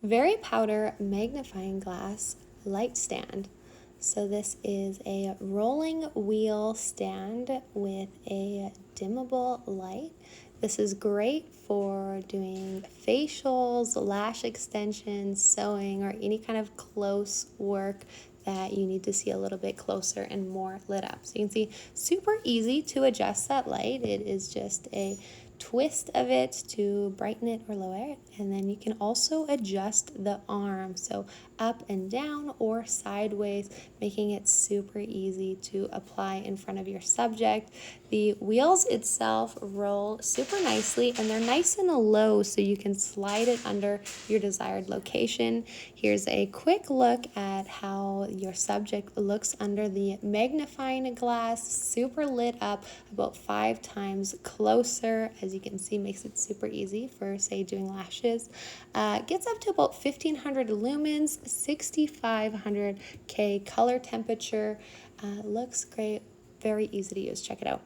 Varipowder magnifying glass light stand. So this is a rolling wheel stand with a dimmable light. This is great for doing facials, lash extensions, sewing, or any kind of close work that you need to see a little bit closer and more lit up. So you can see super easy to adjust that light. It is just a twist of it to brighten it or lower it, and then you can also adjust the arm, so up and down or sideways, making it super easy to apply in front of your subject. The wheels itself roll super nicely, and they're nice and low, so you can slide it under your desired location. Here's a quick look at how your subject looks under the magnifying glass, super lit up, about 5 times closer. As you can see, makes it super easy for, say, doing lashes. Gets up to about 1500 lumens, 6500 K color temperature. Looks great, very easy to use. Check it out.